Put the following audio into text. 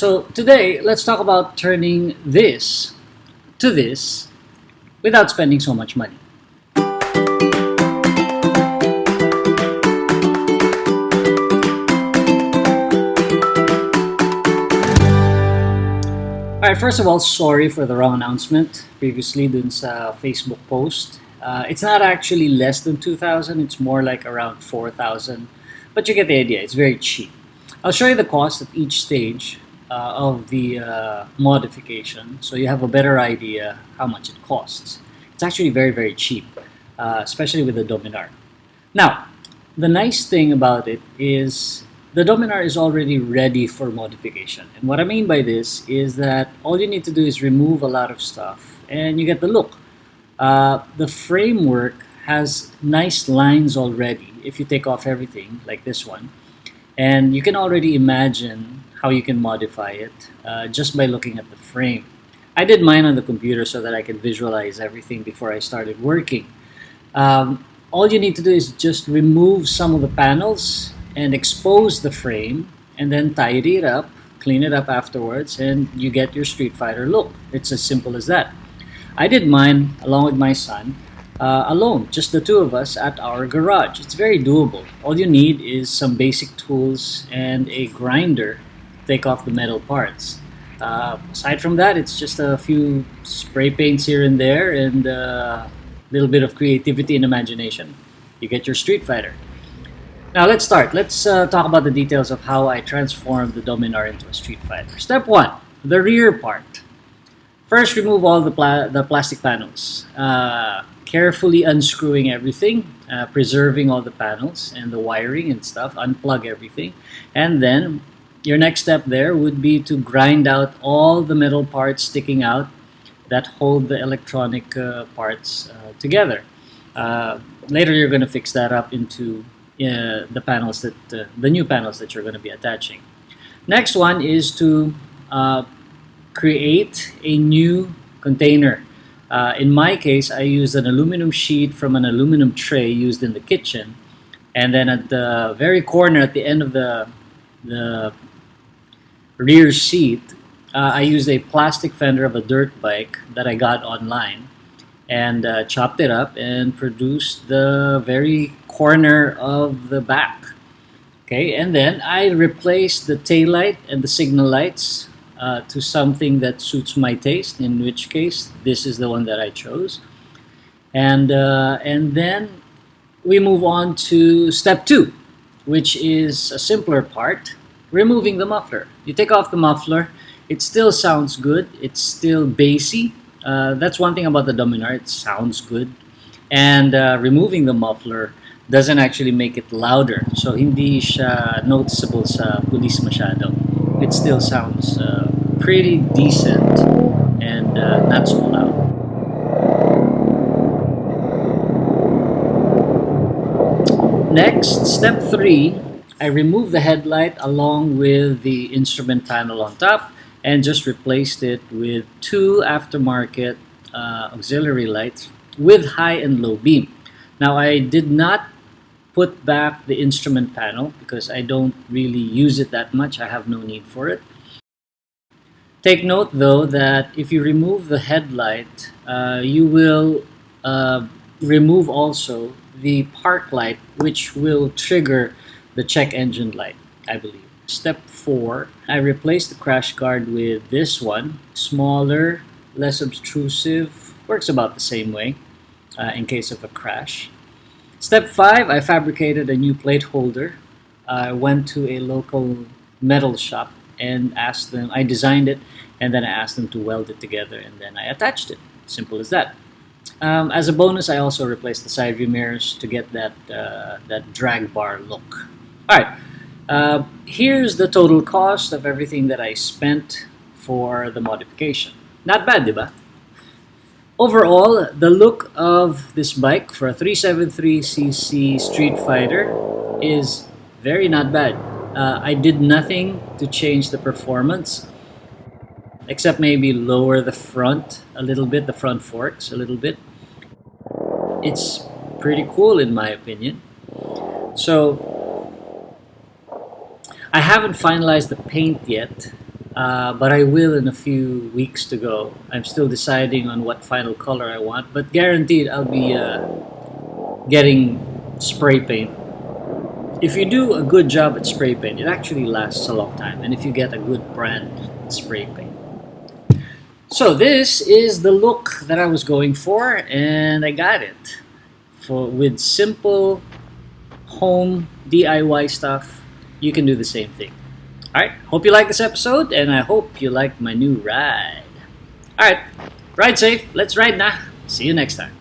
So today, let's talk about turning this to this without spending so much money. Alright, first of all, sorry for the wrong announcement previously dun sa Facebook post. It's not actually less than 2,000, it's more like around 4,000. But you get the idea, it's very cheap. I'll show you the cost at each stage of the modification so you have a better idea how much it costs. It's actually very, very cheap, especially with the Dominar. Now, the nice thing about it is the Dominar is already ready for modification. And what I mean by this is that all you need to do is remove a lot of stuff and you get the look. The framework has nice lines already if you take off everything like this one. And you can already imagine how you can modify it just by looking at the frame. I did mine on the computer so that I could visualize everything before I started working. All you need to do is just remove some of the panels and expose the frame and then tidy it up, clean it up afterwards, and you get your Street Fighter look. It's as simple as that. I did mine along with my son alone, just the two of us at our garage. It's very doable. All you need is some basic tools and a grinder to take off the metal parts. Aside from that, it's just a few spray paints here and there and a little bit of creativity and imagination. You get your Street Fighter. Now let's start. Let's talk about the details of how I transformed the Dominar into a Street Fighter. Step 1, the rear part. First, remove all the plastic panels. Carefully unscrewing everything, preserving all the panels and the wiring and stuff, unplug everything. And then your next step there would be to grind out all the metal parts sticking out that hold the electronic parts together. Later you're going to fix that up into the panels that the new panels that you're going to be attaching. Next one is to create a new container. In my case, I used an aluminum sheet from an aluminum tray used in the kitchen, and then at the very corner at the end of the rear seat, I used a plastic fender of a dirt bike that I got online and chopped it up and produced the very corner of the back. Okay, and then I replaced the taillight and the signal lights to something that suits my taste, in which case this is the one that I chose. And then we move on to step 2, which is a simpler part, removing the muffler. You take off the muffler, it still sounds good, it's still bassy. That's one thing about the Dominar, it sounds good. And removing the muffler doesn't actually make it louder. So hindi siya noticeable sa police masyado. It still sounds pretty decent and not so loud. Next, step 3, I remove the headlight along with the instrument panel on top and just replaced it with 2 aftermarket auxiliary lights with high and low beam. Now I did not put back the instrument panel because I don't really use it that much. I have no need for it. Take note though that if you remove the headlight, you will remove also the park light, which will trigger the check engine light, I believe. Step 4, I replaced the crash guard with this one, smaller, less obtrusive, works about the same way in case of a crash. Step 5, I fabricated a new plate holder. I went to a local metal shop and asked them, I designed it, and then I asked them to weld it together, and then I attached it. Simple as that. As a bonus, I also replaced the side view mirrors to get that drag bar look. Alright, here's the total cost of everything that I spent for the modification. Not bad, diba? Overall, the look of this bike for a 373cc Street Fighter is very not bad. I did nothing to change the performance, except maybe lower the front a little bit, the front forks a little bit. It's pretty cool in my opinion. So I haven't finalized the paint yet, but I will in a few weeks to go. I'm still deciding on what final color I want, but guaranteed I'll be getting spray paint. If you do a good job at spray paint, it actually lasts a long time, and if you get a good brand spray paint. So this is the look that I was going for, and I got it. With simple home DIY stuff, you can do the same thing. Alright, hope you like this episode, and I hope you like my new ride. Alright, ride safe, let's ride now. See you next time.